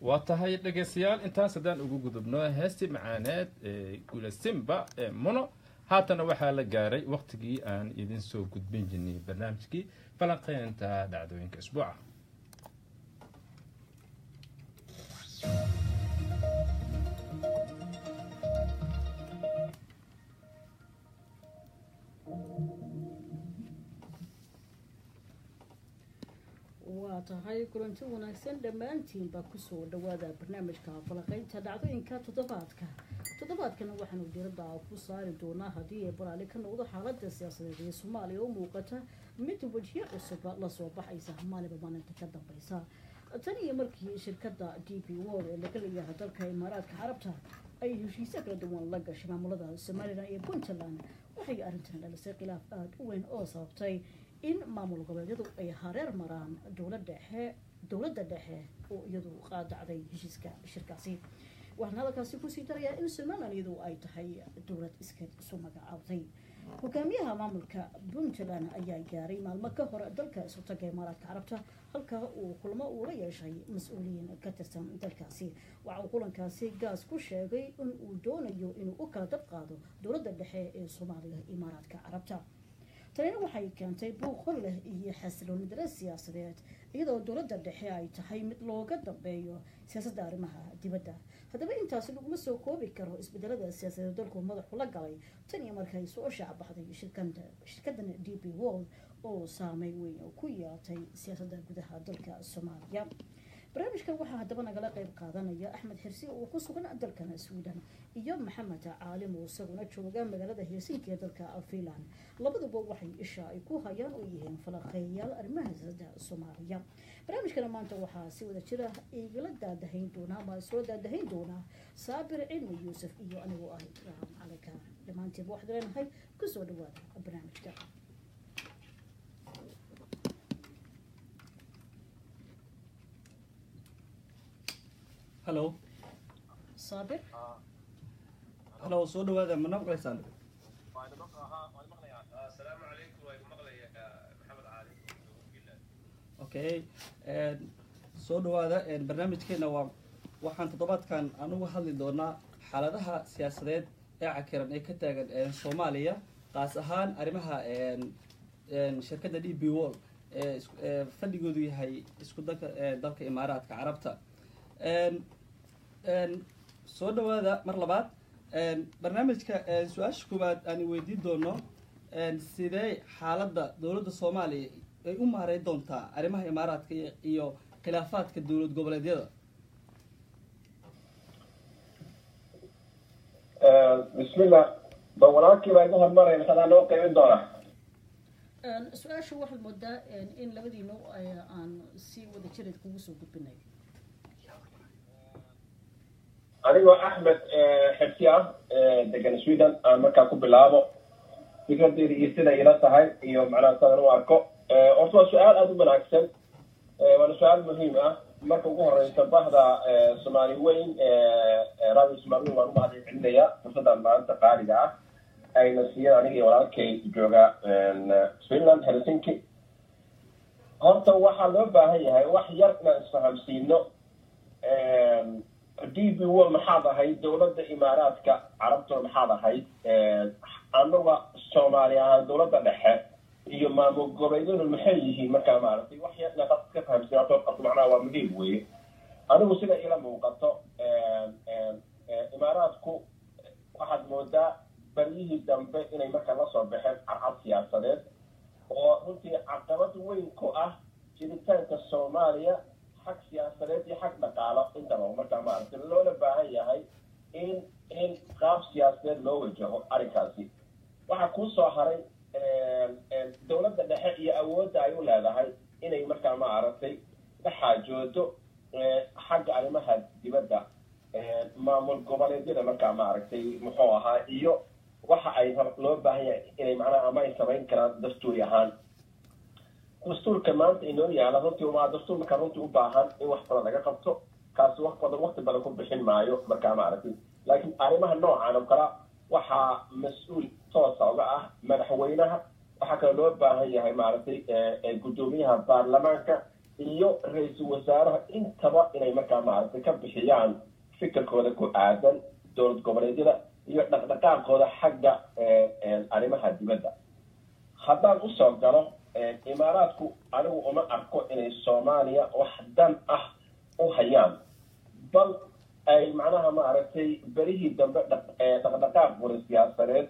واتهاي dhageystayaal intaas hadaan ugu gudubno heesti macaaneed guulasimba mono haatana waxa la gaaray waqtigii aan idin soo gudbin jirnay barnaamijkii falanqeynta dhacdooyinka isbuuca tahay kulanti wanaagsan dhamaantiin baa ku soo dhawaada barnaamijka falanqeynta dhacdooyinka toddobaadkana waxaanu diiradda ku saari doonaa haddii ay baraali ka noqdo xaaladda siyaasadeed ee Soomaaliya oo muuqata mid wajiyo cusub la soo baxaysa maalinba maalinta ka dambaysa tan iyo markii shirkadda DP World ee laga leeyahay dalka Imaaraadka Carabta ay heshiisyo kala duwan la gashay maamulada Soomaaliland iyo Puntland waxay arrintan dhalisay khilaaf aad u weyn oo sababtay in maamul goboleedyadu ay hareer maraan dawladda dhexe oo iyadu qaadacday heshiiska shirkaasi waxaan halkaasi ku sii darayaa in Soomaaliland iyadu ay tahay dawlad iska soo magacaabtay hogaamiyaha maamulka Puntland ayaa gaaray maalmo ka hor dalka Sultanka Imaaraadka Carabta halka uu kulmo u la yeeshay mas'uuliyiin ka tirsan dalkaasi waxa uu kulankaasi gaas ku sheegay in uu doonayo inuu u kala dab qaado dawladda dhexe ee Soomaaliya Imaaraadka Carabta tani waxay keentay buuq leh iyo xasilooni dareen siyaasadeed iyadoo dawladda dhexe ay tahay mid looga dambeeyo siyaasadda arrimaha dibadda haddaba intaas laguma soo koobi karo isbedelada siyaasadeed dalku madaxu la galay tan iyo markay soo shaac baxday shirkaddan DP World oo saameyn weyn ku yeelatay siyaasadda gudaha dalka Soomaaliya barnaamijkan waxaa haddaba nagala qayb qaadanaya Axmed Xirsi oo ku sugan dalka Sweden iyo Maxamed Caalim oo isaguna jooga magaalada Helsinki ee dalka Finland labaduba waxay isha ay ku hayaan oo yihiin falanqeeyayaal arrimaha siyaasadda Soomaaliya barnaamijkan maanta waxaa si wada jira igala daadahayn doona ama soo daadahayn doona Saabir Cilmi Yuusuf iyo anigu ah calayka dhamaantiin waxaan leenahay ku soo dhawaada barnaamijka Hello. Sabir. Hello, soo dhawaada ma naqlaysan? Assalaamu alaykum wa maqlaya Maxamed Cali. Okay. Soo dhawaada barnaamijkeena waxaan toddobaadkan anugu hadli doonaa xaaladaha siyaasadeed ee cakiran ee ka taagan Soomaaliya qaas ahaan arrimaha shirkadda DP World ee fadhigoodu yahay isku dalka Imaaraadka Carabta soo dhawaada mar labaad barnaamijka su'aasha koowaad aan weydiin doono sidee xaaladda dawladda Soomaaliya ay u maareyn doontaa arrimaha Imaaraadka iyo khilaafaadka dawlad goboleedyada bismillah dawladkii baa inoo marayna xadaa loo qeybin doona su'aasha waxaad moodaa in labadiina aan si wada jirid kugu soo gudbinay anigoo Axmed Xirsi ah degan Sweden aan markaa ku bilaabo fikradeyda iyo sida ila tahay iyo macnaha sadan u arko horta waa su'aal aad u wanaagsan waa su'aal muhiim ah marka ugu horeysa bahda Soomaali weyn raadis Soomaali waan u mahadcelinayaa fursadan maanta qaaliga ah ayna siiyeen aniga iyo walaalkay jooga Finland Helsinki horta waxaa loo baahan yahay wax yar inaan isfahamsiino DP World maxaad ahayd dawladda Imaaraadka Carabta maxaad ahayd annaga Soomaaliya dawladda dhexe iyo maamul goboleedyadu maxay yihiin markaa maartay wax yar la ka fahamsiino qofka macnaha waa muhiim weeye anigu sida ila muuqato Imaaraadku waxaad moodaa bariyihii dambe inay markaa la soo baxeen carqalad siyaasadeed oo runtii caqabad weyn ku ah jiritaanka Soomaaliya حق سياسات حق نقالة أنت ما مرت مع الدولة بهاي إن قاب سياسات لو وجهه أريكاسي وحكون صاحري الدولة الدحية أود أيوة لا هاي إن مرت مع عرفتي بحاجته حق على مهد يبدأ معمول قبل يدينا مرت مع عرفتي محوها إيو وح أيضا لو بهاي إن معنا ما يسمعين كلام دستوري هان دستور كمان إنه يعني رنتي وما دستور مكانتي وباهن إيه واحد فلان لقى قبته كاس واحد فلان وقت بلكم بحين معيو مركع معرفي laakiin arrimaha noocan oo kale waxaa mas-uul toosa uga ah madaxweynaha. waxaa kaloo loo baahan yahay maaragtay guddoomiyaha baarlamaanka iyo ra-iisul wasaaraha intaba inay markaa maaragtay ka bixiyaan fikirkooda ku aadan dowlad goboleedyada iyo dhaqdhaqaaqooda xagga arrimaha dibadda. haddaan usoo galo imaaraadku anigu uma arko inay soomaaliya wax dan ah u hayaan, bal ay macnaha maaragtay berihii dambe dhaqdhaqaaqooda siyaasadeed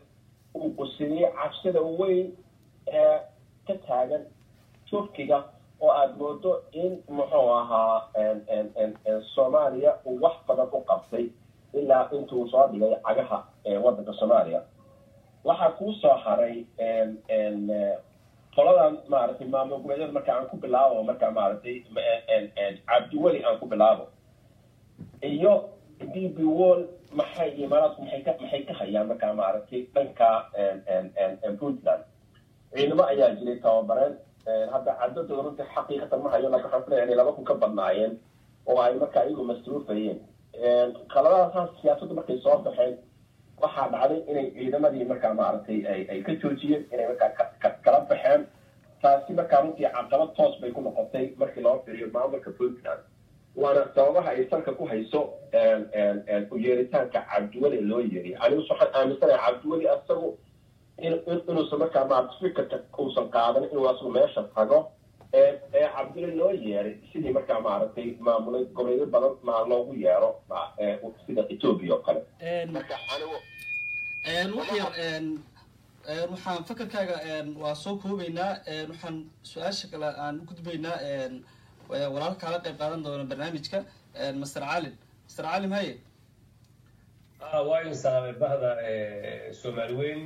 uu quseeyey cabsida weyn ee ka taagan turkiga oo aada moodo in muxuu ahaa soomaaliya uu wax badan u qabtay ilaa intuu soo dhigay cagaha waddanka soomaaliya. waxaa kuu soo haray qoladan maaragtay maamul goboleedyada marka aan ku bilaabo marka maaragtay cabdiweli aan ku bilaabo iyo db wall maxay imaaraadku maxay ka hayaan markaa maaragtay dhanka puntland. ciidamo ayaa jiray tababareen, hadda cadadooda runtii xaqiiqatan ma hayo, laakiin waxaan filayaa inay 2 kun ka badnaayeen oo ay markaa iyagu masruufayeen. qaladahaas siyaasaddu markay soo baxeen waxaa dhacday inay ciidamadii markaa maaragtay ay ka joojiyeen, inay markaa kala baxeen. taasi markaa runtii caqabad toos bay ku noqotay markii loo firiyo maamulka puntland, waana sababaha ay salka ku hayso u yeeritaanka cabdiweli loo yeeriy. anigu waxaan aaminsanahay cabdiweli asagu inuusan markaa maaragtay fikirka uusan qaadan inuu asagu meesha tago cabdiweli loo yeeray sidii markaa maaragtay maamulay goboleedyo badan maa loogu yeero sida ethiopia oo kale. marka anigu waxaan fakarkaaga waa soo koobaynaa. waxaan su-aasha kale aan u gudbaynaa walaalka la qayb qaadan doona barnaamijka master calim haye. waa idin salaamay bahda soomaali weyn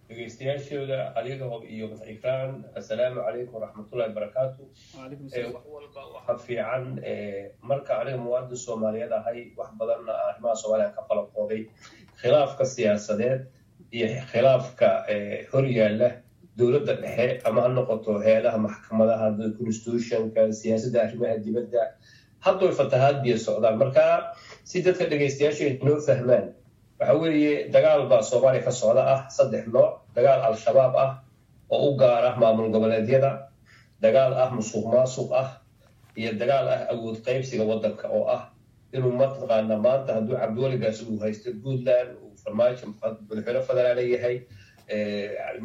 dhegeystayaashooda adiga iyo madaxifaan. assalaamu calaykum waraxmatullahi wabarakaatu. wax walba waxa fiican marka aniga muwaadin soomaaliyeed ahay wax badanna arrimaha soomaaliya ka falaqooday khilaafka siyaasadeed iyo khilaafka hor yaalla dowladda dhexe ama ha noqoto hay-adaha maxkamadaha constitutionka siyaasadda arrimaha dibadda hadday fatahaad biyo socdaan. marka si dadka dhegeystayaasha noo fahmaan waxa weeye dagaal baa soomaaliya ka socda ah 3 nooc. dagaal al-shabaab ah oo u gaar ah maamul goboleedyada, dagaal ah musuq maasuq ah, iyo dagaal ah awood qaybsiga waddanka oo ah inuu mataqaana maanta hadduu cabdiweligaas uu haysto puntland uu farmaajo madaxweyne federaal yahay,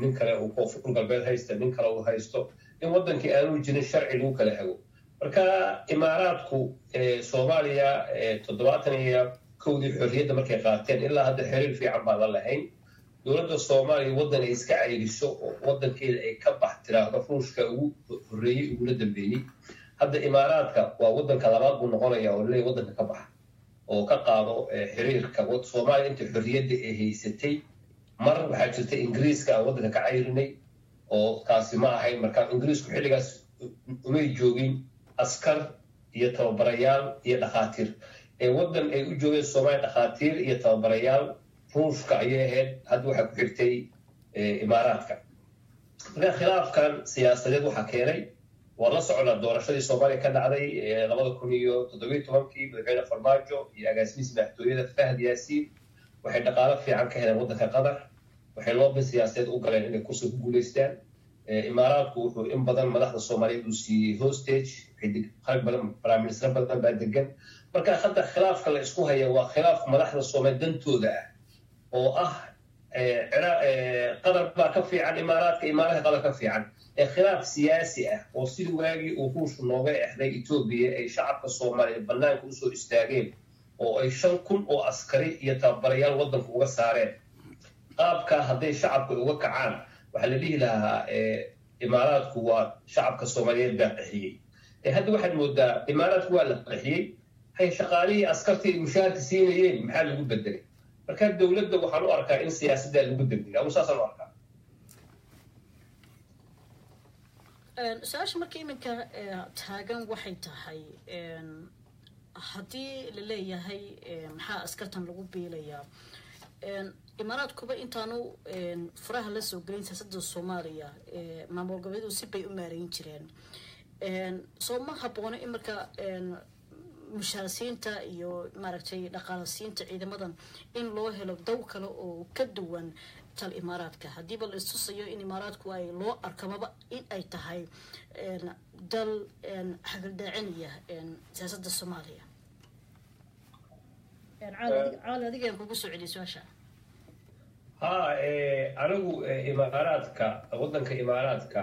nin kale uu koonfur galbeed haysta, nin kale uu haysto, in waddankii aanu jirin sharci lagu kala hago. marka imaaraadku soomaaliya 71 xorriyadda markay qaateen ilaa hadda xiriir fiican baan la lahayn. dowladda soomaaliya waddan ay iska cayriso oo waddankeeda ay ka bax tiraahdo ruushka ugu horreeyey ugula dambeeyey. hadda imaaraadka waa waddanka labaad buu noqonaya oo leeyahay waddanka ka baxa oo ka qaado xiriirka soomaaliya inta xorriyadda ay haysatay. mar waxaa jirta ingiriiska aan waddanka ka cayrinay oo kaasi ma ahayn. marka ingiriisku xilligaas umay joogin askar iyo tababarayaal iyo dhakhaatiir. waddan ay u joogeen soomaaliya dhakhaatiir iyo tababarayaal ruushka ayay ahayd. hadda waxaa ku xigtay imaaraadka. marka khilaafkan siyaasadeed waxaa keenay waa la socdaa doorashadii soomaaliya ka dhacday 2017 madaxweyne farmaajo iyo agaasimihiisa madaxtooyada fahd yaasiin waxay dhaqaalo fiican ka heleen waddanka qatar. waxay loobi siyaasadeed u galeen inay kursi ku guulaystaan. imaaraadku wuxuu in badan madaxda soomaaliyeed uu siiyey hostage, qalb badan prime-minister badan baa degan. marka hadda khilaafka la isku haya waa khilaaf madaxda soomaaliya dantooda ah oo ah qatar baa ka fiican imaaraadka qatar ka fiican. khilaaf siyaasi ah oo sidii waagii uu ruushku nooga exday etoobiya ay shacabka soomaaliya bannaanka usoo istaageen oo ay 5,000 oo askari iyo tababarayaal waddanka uga saareen. qaabka hadday shacabka uga kacaan waxaa la dhihi lahaa imaaraadku waa shacabka soomaaliyeed baa qaxiyey. hadda waxaad moodaa imaaraadku waa la qaxiyey, hay shaqaalihii askartii mushaharka siinayeen maxaa lagu bedelay. marka dowladda waxaan u arkaa in siyaasadda lagu degdegay. anu saasaan u arkaa. su-aasha marka iminka taagan waxay tahay haddii la leeyahay maxaa askartan lagu biilayaa imaaraadkuba intaanu furaha la soo gelin siyaasadda soomaaliya maamul goboleedu si bay u maareyn jireen. soo ma haboono in marka mushaarsiinta iyo maaragtay dhaqaalasiinta ciidamadan in loo helo daw kale oo ka duwan tal imaaraadka haddiiba la istusayo in imaaraadku ay loo arkamaba in ay tahay dal xagaldaacinaya siyaasadda soomaaliya caali adigaan kugu soo celiyay su-aasha anigu imaaraadka waddanka imaaraadka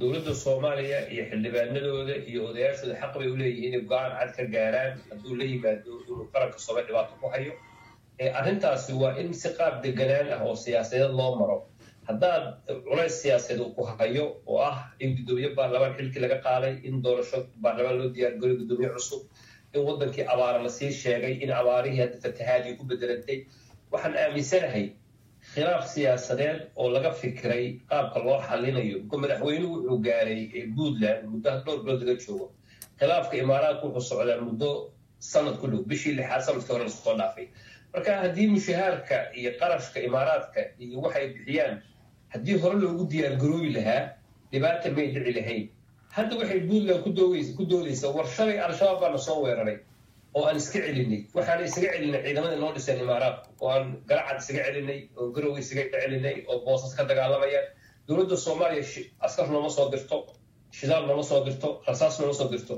dowladda soomaaliya iyo xildhibaanadooda iyo odayaashooda xaq bay u leeyihiin inay go-aan cad ka gaaraan hadduu la yimaado inuu qaranka soomaaliya dhibaato ku hayo arrintaasi waa in si qaab deganaan ah oo siyaasadeed loo maro haddaad culays siyaasadeed uu ku hayo oo ah in guddoomiye baarlamaan xilkii laga qaaday in doorasho baarlamaan loo diyaargalo guddoomiye cusub in waddankii abaara lasii sheegay in abaarihii hadda fatahaadii ku bedelantay waxaan aaminsanahay khilaaf siyaasadeed oo laga fikiray qaabka loo xalinayo madaxweynuhu wuxuu gaaray puntland muddo dhowr bilood laga joogo khilaafka imaaraadku wuxuu socdaa muddo sanad ku dhow bishii 6 sanadkii hore soo dhaafay marka haddii mushahaarka iyo qarashka imaaraadka iyo waxay bixiyaan haddii hore loogu diyaargaroobi lahaa dhibaata may dhici lahayn hadda waxay puntland ku doodaysaa war shalay al-shabaab baana soo weeraray oo aan iska celinay waxaan isaga celinay ciidamada noo dhiseen imaaraadku oo aan garacad isaga celinay oo garowe isaga celinay oo boosas ka dagaalamayaan dowladda soomaaliya askar nooma soo dirto shidaal nooma soo dirto rasaas nooma soo dirto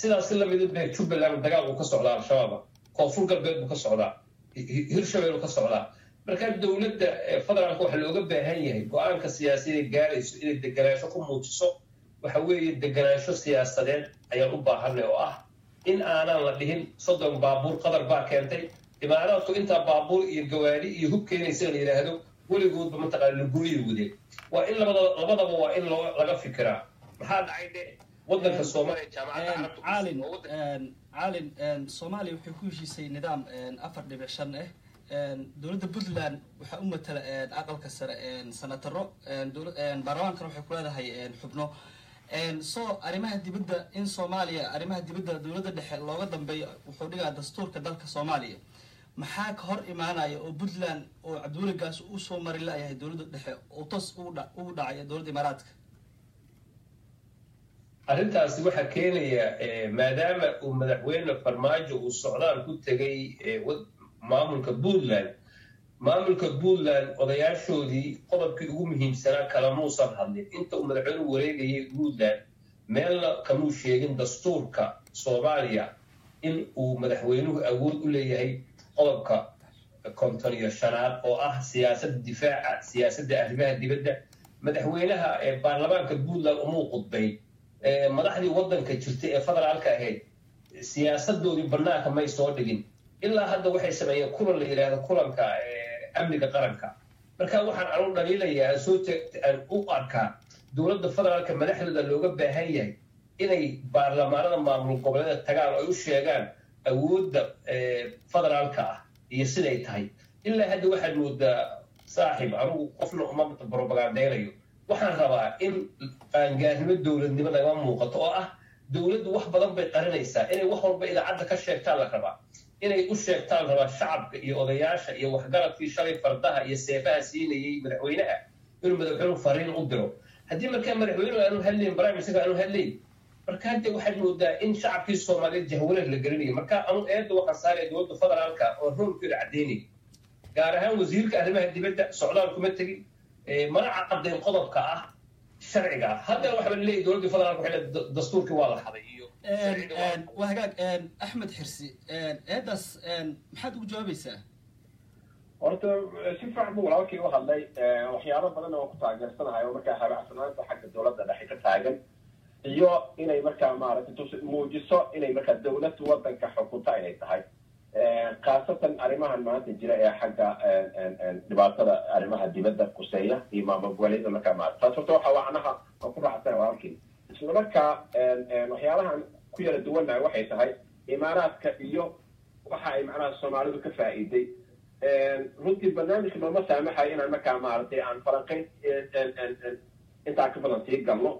sidaas la mid ah Jubbaland dagaal uu ka socdaa al-shabaab koonfur galbeed uu ka socdaa hirshabelle uu ka socdaa marka dowladda federaalka waxa looga baahan yahay go'aanka siyaasadeed gaarayso inay deganaansho ku muujiso waxa weeye deganaansho siyaasadeed ayaan u baahanay oo ah in aanan la dhihin 30 baabuur qadar baa keentay imaaraadku inta baabuur iyo gawaari iyo hub keenaysa la yiraahdo weligoodba mataqaan la gooyay wadeen waa in labadaba waa in laga fikiraa maxaa dhacay waddanka Soomaaliya jaamacadda caalin Soomaaliya waxay ku heshiisay nidaam 4.5 dowladda Puntland waxa u matala aqalka sare sanataro baarlamaanka waxay ku leedahay xubno soo arrimaha dibadda in Soomaaliya arrimaha dibadda dowladda dhexe looga dambeeyo wuxuu dhigaa dastuurka dalka Soomaaliya maxaa ka hor imaanaya oo Puntland oo Cabdulle Gaas uu soo mari laayahay dowladda dhexe oo toos ugu dhacay dowladda imaaraadka arrintaasi waxa keenaya maadaama uu madaxweyne farmaajo uu socdaal ku tagay maamulka Puntland odayaashoodii qodobkii ugu muhiimsanaa kala muusan hadlin inta uu madaxweynuhu wareegayay Puntland meelna kamuu sheegin dastuurka Soomaaliya in uu madaxweynuhu awood u leeyahay qodobka 55 oo ah siyaasadda difaaca siyaasadda arrimaha dibadda madaxweynaha baarlamaanka Puntland umuu qudbay madaxdii waddanka jirtay ee federaalka ahayd siyaasadoodii bannaanka may soo dhigin ilaa hadda waxay sameeyeen kulan la yiraahdo kulanka amniga qaranka marka waxaan anu dhaliilayaa aan u arkaa dowladda federaalka madaxdeeda looga baahan yahay inay baarlamaanada maamul goboleedka tagaan oo ay u sheegaan awoodda federaalka ah iyo siday tahay ilaa hadda waxaad moodaa saaxiib anigu qofna uma propagandeynayo waxaan rabaa in qaangaarnimo dowladnimo naga muuqato oo ah dowladdu wax badan bay qarinaysaa inay wax walba idaacadda ka sheegtaan la rabaa inay u sheegtaan rabaa shacabka iyo odayaasha iyo waxgaradkii shalay fardaha iyo seefaha siinayay madaxweynaha inuu madaxweynuhu fariin u diro haddii markaa madaxweynuhu aanu hadlayn prime minister aanu hadlayn marka hadda waxaad moodaa in shacabkii Soomaaliyeed jahwareer la gelinayo marka anu eedda waxaan saaraya dowladda federaalka oo roolkeeda cadeynay gaar ahaan wasiirka arrimaha dibadda socdaal kuma tegin mana caqadeyn qodobka ah sharciga hadda waxa la leeyahay dowladda federaalka waxay dastuurkii waa la xaday iyo وهاجاك أحمد حرسي هذا محد وجوابيسه horta si fiican buu walaalkii u hadlay waxyaabo badan oo ku taageersanahay oo markaa habacsanaanta xagga dowladda dhexe ka taagan iyo inay markaa maaragtay muujiso inay markaa dowladda waddanka xukunta inay tahay khaasatan arrimahan maanta jira ee xagga dhibaatada arrimaha dibadda kuseeya iyo maamul goboleedyada markaa maaragtay taas horta waxa wacnaha oo ku raacsan walaalkii isla markaa waxyaabahan ku yara duwanahay waxay tahay imaaraadka iyo waxa ay macnaha Soomaalidu ka faa'iiday runtii barnaamijka nooma saamaxayo inaan markaa maaragtay aan falanqayn intaa ka badan sii galno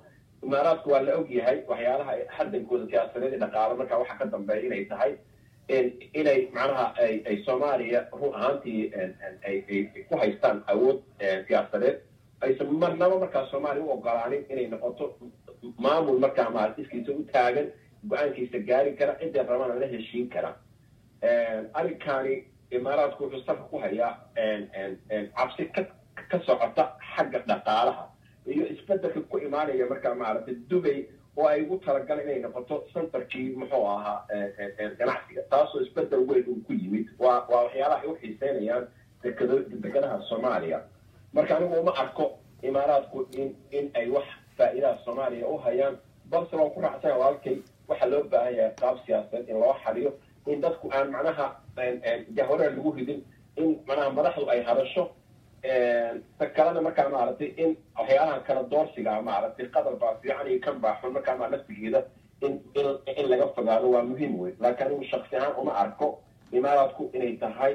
imaaraadku waa la og yahay waxyaalaha xadankooda siyaasadeed iyo dhaqaale markaa waxa ka dambeeya inay tahay inay macnaha ay Soomaaliya run ahaantii ay ku haystaan awood siyaasadeed aysan marnaba markaa Soomaaliya u ogolaanin inay noqoto maamul markaa maaragtay iskiisa u taagan go-aankiisa gaari kara cidday rabana la heshiin kara arrinkaani imaaraadku wuxuu salka ku hayaa cabsi ka socota xagga dhaqaalaha iyo isbedelka ku imaanaya markaa maaragtay dubay oo ay ugu talagalan inay noqoto centerkii muxuu ahaa ganacsiga taasoo isbedel weyn uu ku yimid waa waxyaalaha ay u xiiseynayaan dekedaha soomaaliya marka anigu uma arko imaaraadku in ay wax faa'iidaha soomaaliya u hayaan balse waan ku raacsana walaalkay waxaa loo baahan yahay qaab siyaasadeed in loo xaliyo in dadku aan macnaha jahwareer lagu ridin in macnaha madaxdu ay hadasho ta kalena markaa maaragtay in waxyaalaha kala doorsiga maaragtay qadar baa fiican iyo kan baa xun markaa maa naftigeeda in laga fogaado waa muhiim wey laakiin anigu shaksi ahaan uma arko imaaraadku inay tahay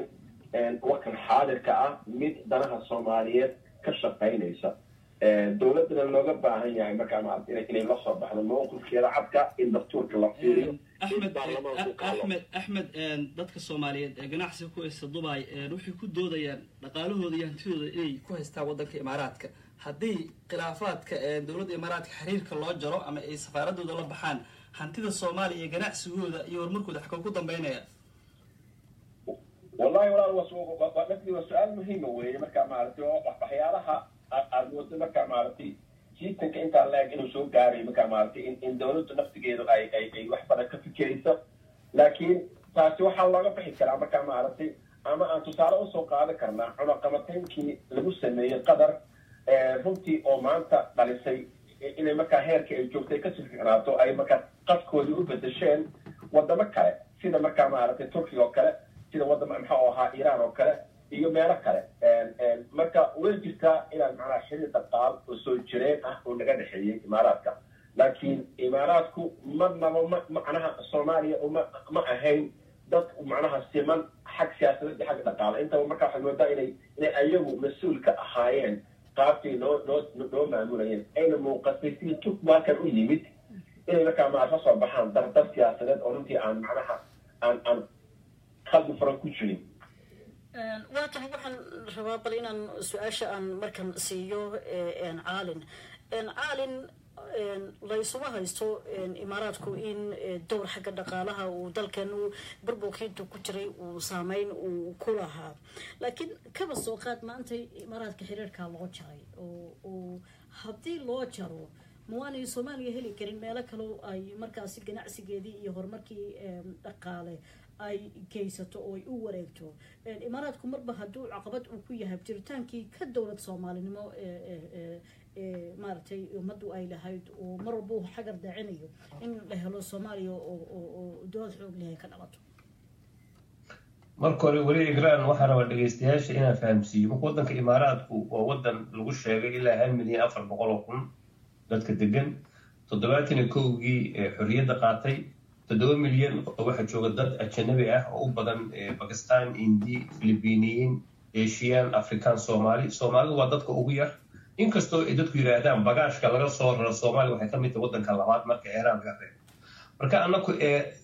wakan xaadirka ah mid danaha soomaaliyeed ka shaqaynaysa dowladdana looga baahan yahay markaa maaragtay inay la soo baxdo mowqifkeeda cadka in dastuurka la fiiriyo axmed dadka soomaaliyeed ee ganacsiga ku haysta dubai waxay ku doodayaan dhaqaalahooda iyo hantidooda inay ku haystaan waddanka imaaraadka haddii khilaafaadka dowladda imaaraadka xiriirka loo jaro ama ay safaaradooda la baxaan hantida soomaaliya iyo ganacsigooda iyo horumarkooda xagoo ku dambeynaya wallahi walaal waa su-aal muhiima weeye markaa maaragtay oo waxyaalaha aada moodo markaa maaragtay jiitanka intaa la-eg inuu soo gaaray markaa maaragtay in dowladdu naftigeedu ay wax badan ka fikirayso laakiin taasi waxaa looga bixi karaa markaa maaragtay ama aan tusaale usoo qaadan karnaa cunaqabateynkii lagu sameeyey qatar runtii oo maanta dhalisay inay markaa heerkii ay joogtay kasii ficnaato ay markaa qadkoodii u bedesheen wadamo kale sida markaa maaragtay turkiga oo kale sida wadama maxaa ahaa iiraan oo kale iyo meelo kale marka way jirtaa inaan macnaha xiriir dhaqaal oo soo jireen ah oo naga dhexeeyey imaaraadka laakiin imaaraadku marnaba macnaha soomaaliya ma ahayn dad macnaha siman xag siyaasadeed iyo xag dhaqaale intaba marka waxay moodaa inay ayagu mas-uul ka ahaayeen qaabkay noo maamulayeen ayna muuqatay sidii turku halkan u yimid inay markaa maarka soo baxaan dardar siyaasadeed oo runtii aan macnaha aan qalbi furan ku jirin waa tahay waxaan rabaa bal inaan su-aasha aan markan siiyo caalin laysuma haysto imaaraadku in dowr xagga dhaqaalaha uu dalkan burburkiintu ku jiray uu saameyn uu ku lahaa laakiin kaba soo qaad maanta imaaraadka xiriirkaa loo jaray oo haddii loo jaro mawaanay soomaaliya heli karin meelo kaleo ay markaasi ganacsigeedii iyo horumarkii dhaqaale ay geysato oo ay u wareegto imaaraadku marba hadduu caqabad uu ku yahay jiritaankii ka dowlad soomaalinimo maaragtay ummaddu ay lahayd oo mar walba uu xagar daacinayo in la helo soomaaliya oo dood xoog leh ka dhalato marka hore weli igraan waxaa rabaa dhegaystayaasha inaan fahamsiiyo marka waddanka imaaraadku waa waddan lagu sheegay ilaa 1,400,000 dadka degan 71-gii xorriyadda qaatay 7 milyan oo waxa jooga dad ajnabi ah oo u badan Pakistan, Indi, Filibiiniyiin, Asian, African, Soomaalidu waa dadka ugu yar inkastoo ay dadku yiraahdaan bagaashka laga soo raro Soomaaliya waxay ka mid tahay waddanka labaad marka Iran laga reebo marka annagu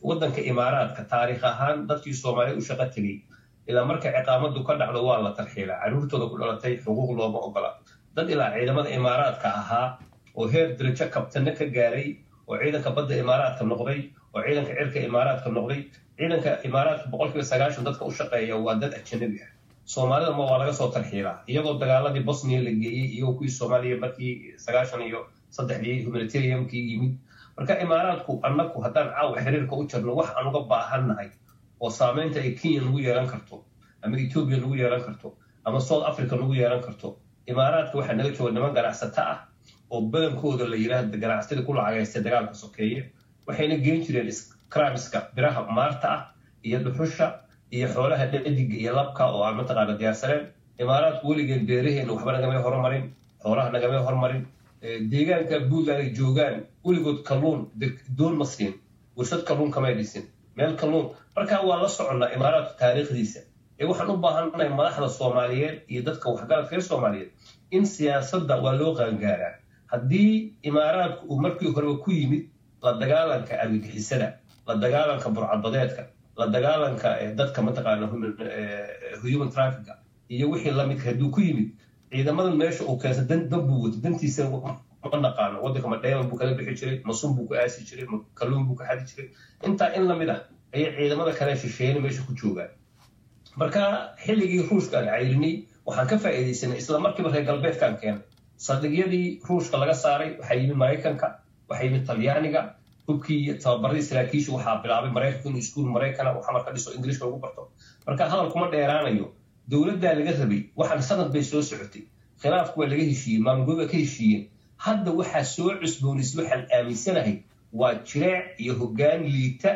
waddanka imaaraadka taariikh ahaan dadkii Soomaaliya u shaqo tagay ilaa marka ciqaamadu ka dhacdo waa la tarxiilaa caruurtooda ku dhalatay xuquuq looma ogola dad ilaa ciidamada imaaraadka ahaa oo heer darajo kabtana ka gaaray oo ciidanka badda imaaraadka noqday oo ciidanka cirka imaaraadka noqday ciidanka imaaraadka 90% dadka u shaqeeya waa dad ajnabi ah Soomaalida ma waa laga soo tarxiilaa iyagoo dagaaladii Bosnia la geeyay iyo kuwii Soomaaliya markii 93 humanitarian-kii yimid marka imaaraadku annagu haddaan caawa xiriirka u jirno wax aan uga baahannahay oo saameynta ay Kenya lagu yeelan karto ama Ethiopia lagu yeelan karto ama South Africa lagu yeelan karto imaaraadka waxaa naga jooga niman ganacsato ah oo badankooda la yiraahdo ganacsatada ku lacagaysta dagaalka sokeeye waxayna geen jireen scrapska biraha maarta ah iyo dhuxusha iyo xoolaha dhadiga iyo labka oo aan mataqaana diyaarsaneen imaaraadku weligeed beeraheena waxba nagama horumarin xoolaha nagama horumarin deegaanka buuland ay joogaan weligood kalluun doon ma siin warshad kalluun kama dhisin meel kalluun marka waa la soconnaa imaaraadka taariikhdiisa waxaan u baahannahay madaxda Soomaaliyeed iyo dadka waxgaradka Soomaaliyeed in siyaasadda waa loo qaangaaraa haddii imaaraadku uu markii hore ku yimid la dagaalanka argagixisada la dagaalanka burcadbadeedka la dagaalanka dadka mataqaana human traffic iyo wixii la mid haduu ku yimid ciidamada meesha uu keenay dan buu wato dantiisa ma naqaano waddanka ma dheeman buu kala bixi jiray ma sun buu ku aasi jiray ma kalluun buu ka xadi jiray intaa in lamid ah ayay ciidamada kale shisheeyeen meesha ku joogaan marka xilligii ruushka aan cayrinay waxaan ka faa'iidaysanay isla markiiba reer galbeedkaan keenay saldhigyadii ruushka laga saaray waxaa yimid maraykanka waxaa yimid talyaaniga hubkii iyo tababaradii saraakiisha waxaa bilaabay maraykanku inuu iskuul maraykana uu xamar ka dhiso ingiriiska lagu barto marka hadal kuma dheeraanayo dowladdaa laga rabay waxaan sanad bay soo socotay khilaafku waa laga heshiiyey maamulgood waa ka heshiiyeen hadda waxaa soo cusboonaysay waxaan aaminsanahay waa jireec iyo hoggaan liita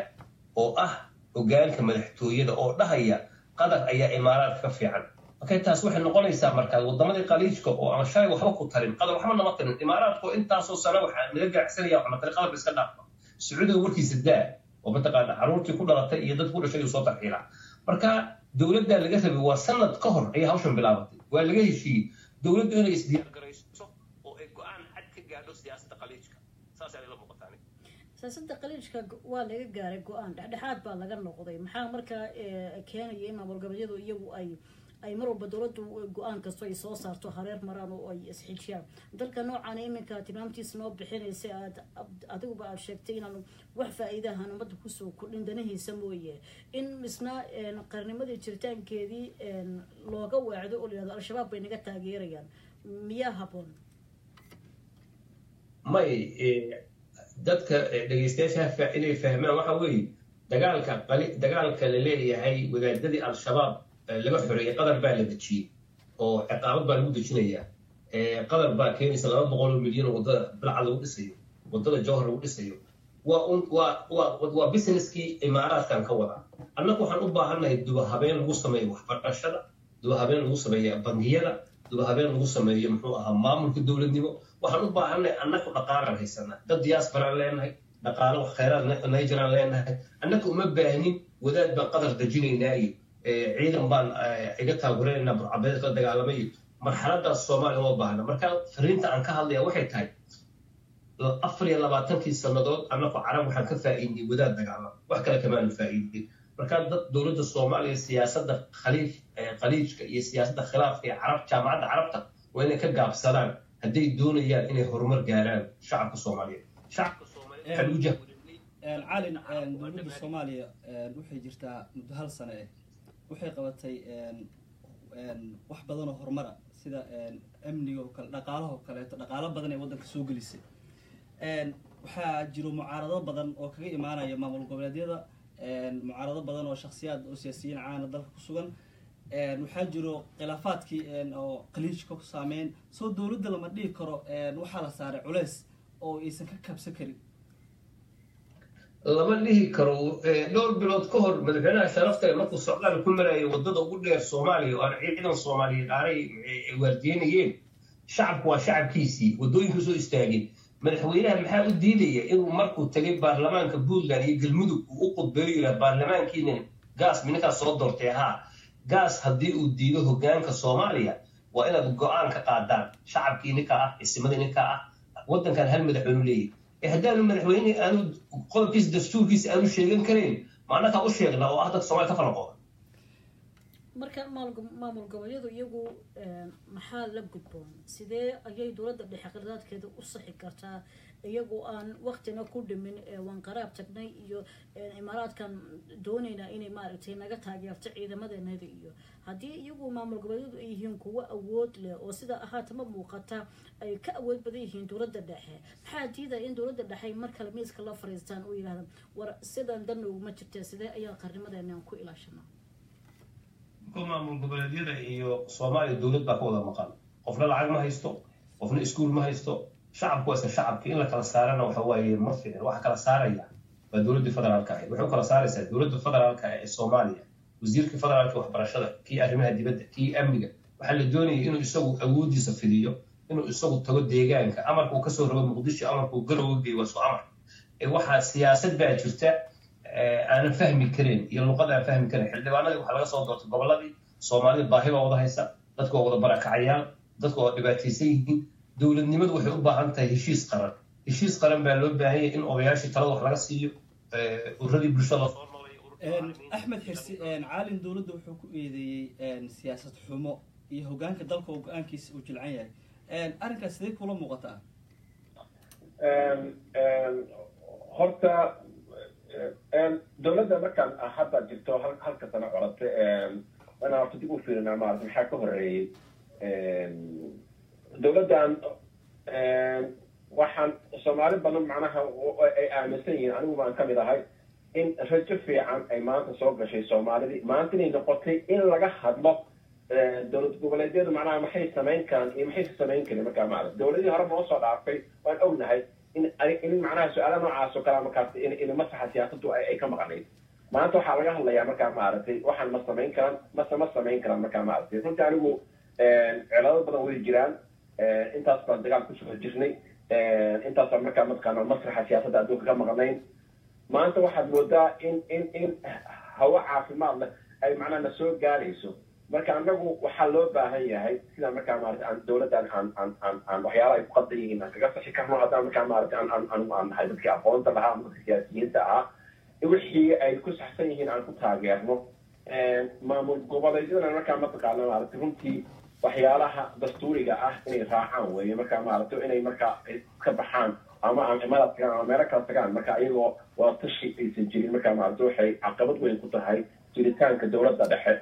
oo ah hoggaanka madaxtooyada oo dhahaya qatar ayaa imaaraadka ka fiican marka taas waxay noqonaysaa markaa waddamadii qaliijka oo aan shalay waxba ku tarin qatar waxba nama tarin imaaraadka oo intaasoo sano waxaa naga gaacsanaya waxna tari qatar iska dhaafo sacuudiga warkiisa daa oo mataqaana carruurtii ku dhalatay iyo dadku dhashay soo tarxiila marka dowladda laga rabay waa sanad ka hor ayay hawshan bilaabatay waa laga heshiiyey dowladdu inay isdiyaargarayso oo ay go-aan cad ka gaadho siyaasadda qaliijka saas ay la muuqataan siyaasadda qaliijka waa laga gaaray go-aan dhexdhexaad baa laga noqday maxaa markaa keenaya in maamul goboleedyadu iyagu ay mar walba dowladdu go-aan kasto ay soo saarto hareer maraan oo ay isxijiyaan dalka noocan iminka tilmaamtiisa noo bixinaysa adiguba aad sheegtay inaan wax faa'iidahan ummadda kusoo kordhin danahiisa mooye in misna qarnimadii jiritaankeedii looga weecdo oo layihahdo al-shabaab bay naga taageerayaan miyaa habboon may dadka dhegeystayaasha inay fahmaan waxa weeye dagaalka la leeyahay wadaadadii al-shabaab laga xoreeyay qatar baa la dejiyey oo ciqaabad baa lagu dejinayaa qatar baa keenaysa 200 milyan oo wadada bilcad lagu dhisayo wadada jawhar lagu dhisayo waa businesskii imaaraadkan ka wada annagu waxaan u baahannahay duba habeen lagu sameeyo waxbarashada duba habeen lagu sameeyo bangiyada duba habeen lagu sameeyo muxuu ahaa maamulka dowladnimo waxaan u baahannahay annagu dhaqaalaan haysanaa dad diasporaan leenahay dhaqaalo wax khayraad nigeraan leenahay annagu uma baahnin wadaad baan qatar dejinaynaa iyo ciidan baan iga taagureynaa burcabeed la dagaalamay marxaladaas soomaaliya uma baahna marka fariinta aan ka hadlaya waxay tahay 24 sannadood annagu carab waxaan ka faa'iidnay wadaad dagaalama wax kale kamaanu faa'iidin marka dowladda soomaaliya siyaasadda khaliijka iyo siyaasadda khilaafka ee jaamacadda carabta waa inay ka gaabsadaan hadday doonayaan inay horumar gaaraan shacabka soomaaliyeed caalin dowladda soomaaliya waxay jirtaa muddo hal sano waxay qabatay wax badan oo horumara sida amniga oo kale dhaqaalaha oo kaleeto dhaqaalo badan ee waddanka soo gelisay waxaa jiro mucaarado badan oo kaga imaanaya maamul goboleedyada mucaarado badan oo shakhsiyaad oo siyaasiyiin caana dalka ku sugan waxaa jiro khilaafaadkii oo qaliijka ku saameyn soo dowladda lama dhihi karo waxaa la saaray culeys oo aysan ka kabsan karin lama dhihi karo dhowr bilood ka hor madaxweynaha sharafta markuu socdaal ku marayay wadada ugu dheer soomaaliya oo aan ciidan soomaaliyeed aanay waardiyenayeen shacabku waa shacabkiisii wadooyinku soo istaageen madaxweynaha maxaa u diidaya inuu markuu tagay baarlamaanka puntland iyo galmudug uu u qudbeeyo yidhaha baarlamaankiina gaas minankaas soo doortay haa gaas haddii uu diido hoggaanka soomaaliya waa inaad go-aan ka qaadaan shacabkii ninka ah isimadii ninka ah waddankan hal madaxweynu leeyahy haddaanu madaxweyne aanu qodobkiisa dastuurkiisa aanu sheegan karayn ma annagaa u sheegnaa oo ah dadka soomaliya ka falaqooda marka maamul goboleedyadu iyagu maxaa la gudboon sidee ayay dowladda dhexe qaladaadkeeda u saxi kartaa iyagoo aan waqtina ku dhimin waan qaraab tagnay iyo imaaraadkan doonaynaa inay maaragtay naga taageerto ciidamadeenada iyo haddii iyagu maamul goboleedyadu ay yihiin kuwo awood leh oo sida ahaatama muuqata ay ka awood badan yihiin dowladda dhexe maxaa diidaya in dowladda dhexe mar kale miiska la fariistaan oo yidhahdaan war sidan dan uguma jirtee sidee ayaan qarnimadeenaan ku ilaashanaa maamul goboleedyada iyo soomaaliya dowlad baa ka wada maqan qofna lacag ma haysto qofna iskuul ma haysto shacabku waa iska shacabka in la kala saarana waxa waaye ma fiicin waxa kala saaraya waa dowladdii federaalka ahayd waxay u kala saaraysaa dowladda federaalka ee soomaaliya wasiirka federaalka waxbarashada kii arrimaha dibadda kii amniga waxaa la doonayay inuu isagu awoodiisa fidiyo inuu isagu tago deegaanka amarka uu kasoo rogo muqdisho amarka uu garowe geeyo waa soo amar waxaa siyaasad baa jirta aanan fahmi karin iyo luqad aan fahmi karin xildhibaanadii waxaa laga soo doortay gobolladii soomaalida baahi baa wada haysa dadka waa wada barakacayaan dadka waa dhibaataysan yihiin dowladnimadu waxay u baahan tahay heshiis qaran baa loo baahan yahay in odayaashii talada wax laga siiyo ururadii bulshada lasoo noolay axmed xirsi caalin dowladda wuxuu ku eedeeyey siyaasad xumo iyo hoggaanka dalka oo go-aankiisa uu jilcan yahay arrinkaas sidee kula muuqataa horta dowladda markaan hadda jirto halka sano colatay anaa horta dib u fiirinaa maarata maxaa ka horeeyey dowladdan waxaan soomaali badan macnaha ay aaminsan yihiin anigu baan ka mid ahay in rajo fiican ay maanta soo gashay soomaalidii maanta inay noqotay in laga hadlo dowlad goboleedyadu macnaha maxay samayn karaan iyo maxaysa samayn karin markaa maarata dowladihii hore noo soo dhaafay waan ognahay in macnaha su-aalaha noocaas oo kalea markaas in masaxa siyaasaddu ay ka maqnayd maanta waxaa laga hadlayaa markaa maaragtay waxaan ma samayn karaan mase ma samayn karaan markaa maaragtay runtii anigu cilado badan way jiraan intaas baan dagaal kusoo jirnay intaasaan markaa mataqaana masraxa siyaasadda adduunka ka maqnayn maanta waxaad moodaa in hawo caafimaad leh ay macnaha na soo gaarayso marka anagu waxaa loo baahan yahay sida markaa maarata aan dowladdan aan waxyaalaha ay ku qaldan yihiin aan kaga saxi karno haddaan markaa maarata aan nahay dadkii aqoonta lahaa ama dadka siyaasiyiinta ah wixii ay ku saxsan yihiin aan ku taageerno maamul goboleedyadana markaa mataqaana maarata runtii waxyaalaha dastuuriga ah inay raacaan weeye markaa maarata inay markaa ka baxaan ama cimilada tagaan ama meelo kala tagaan marka iyagoo waa tashi aysan jirin markaa maarata waxay caqabad weyn ku tahay jiritaanka dowladda dhexe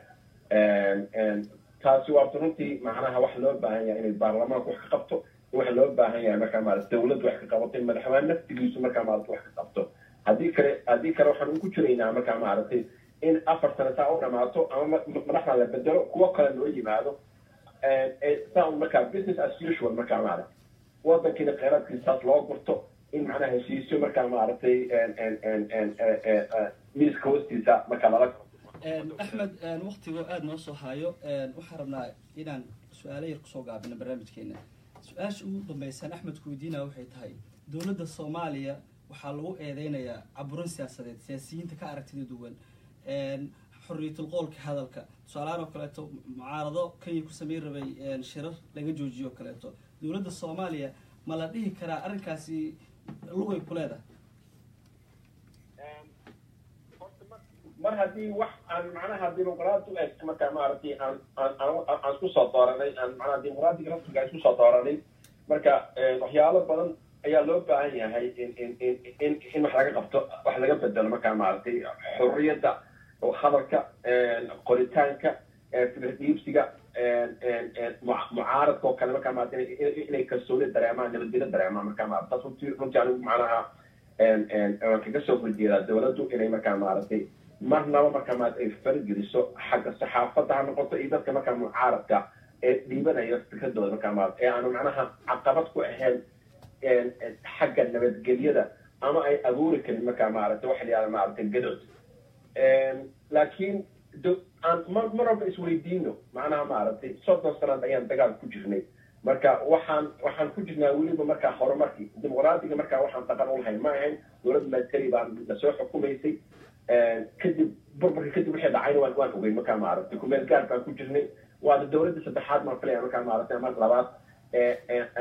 taasi waa runtii macnaha wax loo baahan yahay inay baarlamaanku wax ka qabto wax loo baahan yahay markaa maarata dowladdu wax ka qabato in madaxweyne naftigiisu markaa maarata wax ka qabto haddii kale waxaan ugu jiraynaa markaa maaragtay in 4 sano saa u dhamaato ama madaxda la bedelo kuwo kale loo yimaado saa markaa business as usual markaa maaragtay wadankiina kheyraadkiisaas loo gurto in macnaha heshiisyo markaa maaragtay miiska hoostiisa markaa lala axmed waktigoo aada noo soo hayo waxaan rabnaa inaan su-aalo yar kusoo gaabino barnaamijkeena su-aasha ugu dambeysaan axmed kuweydiinaya waxay tahay dowladda soomaaliya waxaa lagu eedeynayaa caburin siyaasadeed siyaasiyiinta ka aragtida duwan xorriyatul qoolka hadalka tusaalahaan oo kaleeto mucaarado kenya ku sameyn rabay shirar laga joojiyo kaleeto dowladda soomaaliya ma la dhihi karaa arrinkaasi lugay ku leedahay mar haddii wax aan macnaha dimuqraadi u eg markaa maaragtay aan isku soo dooranay aan macnaha dimuqraadiga rasmiga isku soo dooranay marka waxyaalo badan ayaa loo baahan yahay in wax laga qabto wax laga bedelo markaa maaragtay xorriyadda hadalka qoritaanka fikradhiibsiga mucaaradka oo kale markaa maaragtay inay kalsooni dareemaan nabadgelyo dareemaan markaa maaragtay taas runtii anigu macnaha waan kaga soo horjeedaa dowladdu inay markaa maaragtay marnaba markaa maarata ay fargeliso xagga saxaafadda ha noqoto iyo dadka markaa mucaaradka ee dhiibanayo fikradooda markaa maarata ee aanu macnaha caqabad ku ahayn xagga nabadgelyada ama ay abuuri karin markaa maarata waxa la yihahda maarata gadood laakiin aan mar walba isweydiino macnaha maaragtay 30 sanaad ayaan dagaal ku jirnay marka waxaan ku jirnaa weliba markaa horumarkii dimuqraadiga markaa waxaan dhaqan u lahayn ma ahayn dowladda military baan lasoo xukumaysay kadib burburka kadib wixii dhacayna waan ogey markaa maaragtay kumeel gaar baan ku jirnay waana dowladda saddexaad maan filaya markaa maaragtay mar labaad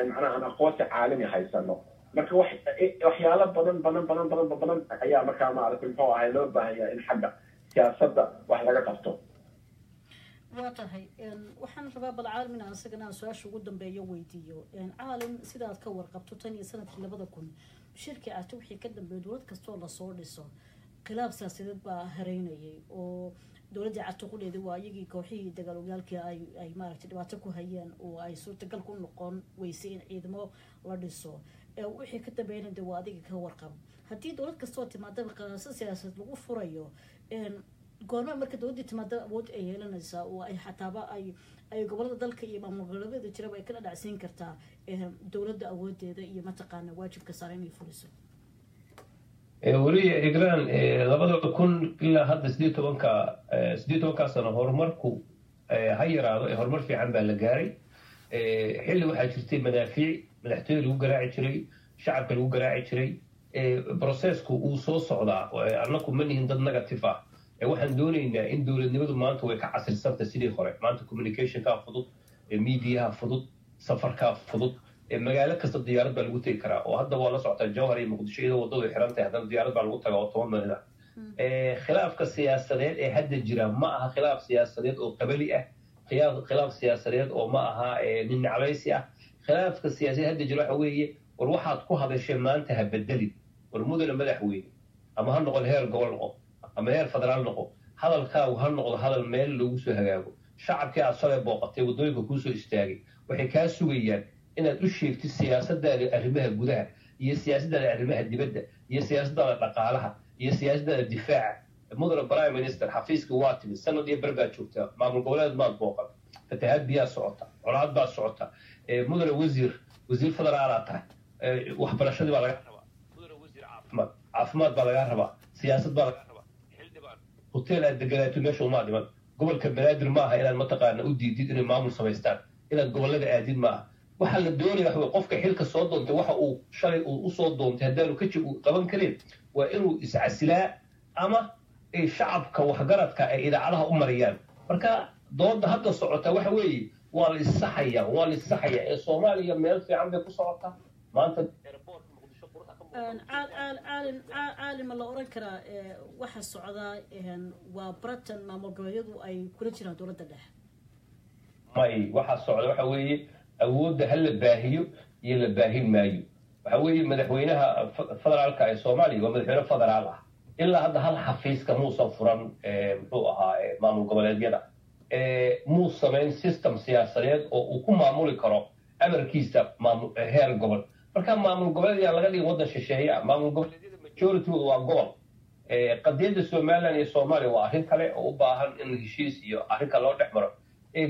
macnaha aan aqoonsi caalami haysano marka waxyaalo badan ayaa markaa maaragtay muxuu ahay loo baahan yahay in xagga siyaasadda wax laga qabto waa tahay waxaan rabaa bal caalim inaan isagana su-aasha ugu dambeeyo weydiiyo caalim sidaad ka warqabto tan iyo sanadkii 2000 shirkii aata wixii ka dambeeyay dowlad kastoo lasoo dhiso khilaaf siyaasadeed baa hareynayay oo dowladda catuquleedii waa iyagii kooxihii dagaalooyaalkii ay maaragtay dhibaato ku hayeen oo ay suurtagal ku noqon weysay in ciidamo la dhiso wixii ka dambeeyana dee waa adiga ka warqab haddii dowlad kastoo timaada qaraasa siyaasadeed lagu furayo goorma marka dowladda timaada awood ay yeelanaysaa oo ay xataaba ay gobolada dalka iyo maamul goboleedyada jiraba ay ka dhacsiin kartaa dowladda awoodeeda iyo mataqaana waajibka saaran inay fuliso weli igraan 2000 ilaa hadda 18 sano horumarku ha yaraado horumar fiican baa la gaaray xilli waxaa jirtay madaafiic madaxtooyada lagu garaaci jiray shacabka lagu garaaci jiray processku uu soo socdaa annaku ma nihin dad negative ah waxaan doonaynaa in dowladnimadu maanta way ka casrisanta sidii hore maanta communicationkaa fudud mediaha fudud safarkaa fudud magaalo kasta diyaarad baa lagu tegi karaa oo hadda waa la socotaa jawhar iyo muqdisho iyadoo waddadu xiran tahay haddana diyaarad baa lagu tagaa oo 10 minute ah khilaafka siyaasadeed ee hadda jira ma aha khilaaf siyaasadeed oo qabali ah khilaaf siyaasadeed oo ma aha nin nacbaysi ah khilaafka siyaasadeed hadda jira waxa weeye war waxaad ku hadashay maanta ha bedelin war mudane madaxweyne ama ha noqon heer gobol noqo ama heer federaal noqo hadalkaagu ha noqdo hadal meel loogu soo hagaago shacabkii aad shalay booqatay waddooyinka kuu soo istaagay waxay kaa sugayaan inaad u sheegtid siyaasadaada arrimaha gudaha iyo siyaasadaada arrimaha dibadda iyo siyaasadaada dhaqaalaha iyo siyaasadaada difaaca mudane prime minister xafiiska waa timid sanad iyo bar baad joogtaa maamul goboleed maad booqan fatahaad biyaa socota colaad baa socota mudane wasiir federaalaa tahay waxbarashadii baa laga rabaa mudane wasiir caafimaad baa lagaa rabaa siyaasad baa lagaa rabaa xildhibaan hotel aad deganaato meesha umaa dhiman gobolka banaadir ma aha inaad mataqaana u diidid inay maamul samaystaan inaad gobollada aadid ma aha waxaa la doonaya waxa qofka xilka soo doontay waxa uu shalay uu usoo doontay haddaanu ka qaban karin waa inuu iscasilaa ama ay shacabka waxgaradka ay idaacadaha u mariyaan marka dooda hadda socota waxa weeye waa la issaxaya ee soomaaliya meel fiican bay ku socotaa maanta caalima la oran karaa waxa socdaa waa baratan maamul goboleedyadu ay kula jiraan dowladda dhexe may waxaa socda waxa weeye awoodda ha la baahiyo iyo la baahin maayo waxa weeye madaxweynaha federaalka ee soomaaliya waa madaxweyne federaal ah ilaa hadda hal xafiiska muusan furan muxuu ahaa maamul goboleedyada muu samayn system siyaasadeed oo uu ku maamuli karo amarkiisa heer gobol marka maamul goboleedyaa laga dhigay waddan shisheeye ah maamul goboleedyada majoritygooda waa gobol qadiyadda somaliland iyo soomaaliya waa arrin kale oo u baahan in heshiis iyo arrinka loo dhex maro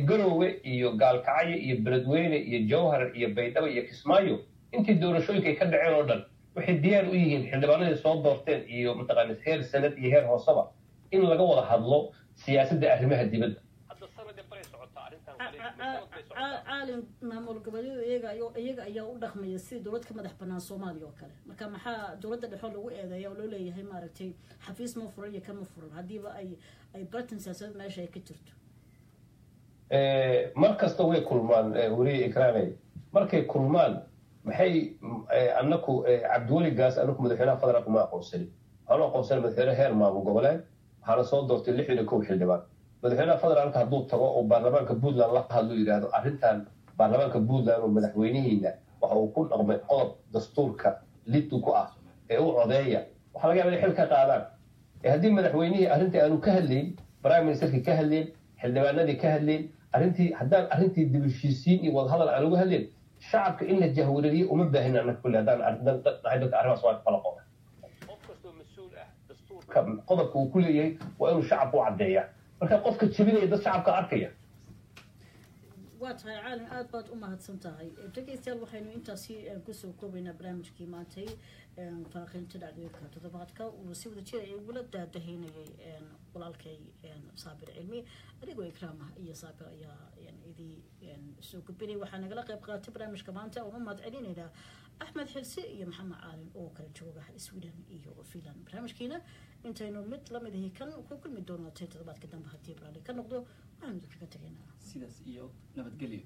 garowe iyo gaalkacyo iyo beledweyne iyo jawhar iyo baydhabo iyo kismaayo intii doorashooyinka ay ka dhaceen oo dhan waxay diyaar u yihiin xildhibaanadii soo doorteen iyo mataqaana heer sanad iyo heer hooseba in laga wada hadlo siyaasadda arrimaha dibadda caalim maamul goboleedyadu iyaga ayaa u dhaqmaya sidii dowlad ka madax banaan soomaaliya oo kale marka maxaa dowladda dhexoo lagu eedeeya oo loo leeyahay maaragtay xafiis ma furan iyo kama furan haddiiba ay bartan siyaasadeed meesha ay ka jirto mar kasta way kulmaan weliya ikraamay markay kulmaan maxay anaku cabdiweligaas anaku madaxweynaha federaalka ma aqoonsanin waxaanu aqoonsanay madaxweyne heer maamul goboleed waxaana soo doortay 61 xildhibaan madaxweynaha federaalka hadduu tago oo baarlamaanka puntland la hadlo yidhaahdo arrintan baarlamaanka puntland oo madaxweynihiina waxa uu ku dhaqmay qodob dastuurka liddu ku ah ee u codeeya waxaa laga yaaba inay xil ka qaadaan haddii madaxweynihii arrintii aanu ka hadlayn prime ministerkii ka hadlayn xildhibaanadii ka hadlayn haddaan arrintii dib heshiisiin iyo wadahadal aan uga hadlayn shacabka in la jahwareeriye uma baahin annaga kulli haddaan dadka arrimahaas waa kala qoda qof kastoo mas-uul ah dastuurka qodobka uu ku leeyahay waa inuu shacabka u caddeeya marka qofka jebinaya dad shacabka arkaya waa tahay caalin aad baad u mahadsan tahay dhegeystayaal waxaynu intaasi kusoo koobaynaa barnaamijkii maantay falanqaynta dhacdooyinka toddobaadka uu si wada jira igula daadahaynayay walaalkay saabir cilmi adigoo ikraam ah iyo saabir ayaa idii soo gudbinay waxaa nagala qayb qaatay barnaamijka maanta oon u mahad celinaynaa axmed xilsi iyo maxamed caalin oo kala jooga sweden iyo finland barnaamijkiina intaynu mid lamid ahi kan ku kulmi doonatay toddobaadka dambe haddii barnaamij ka noqdo waxaanu idinkaga tegaynaa sidaas iyo nabadgelyo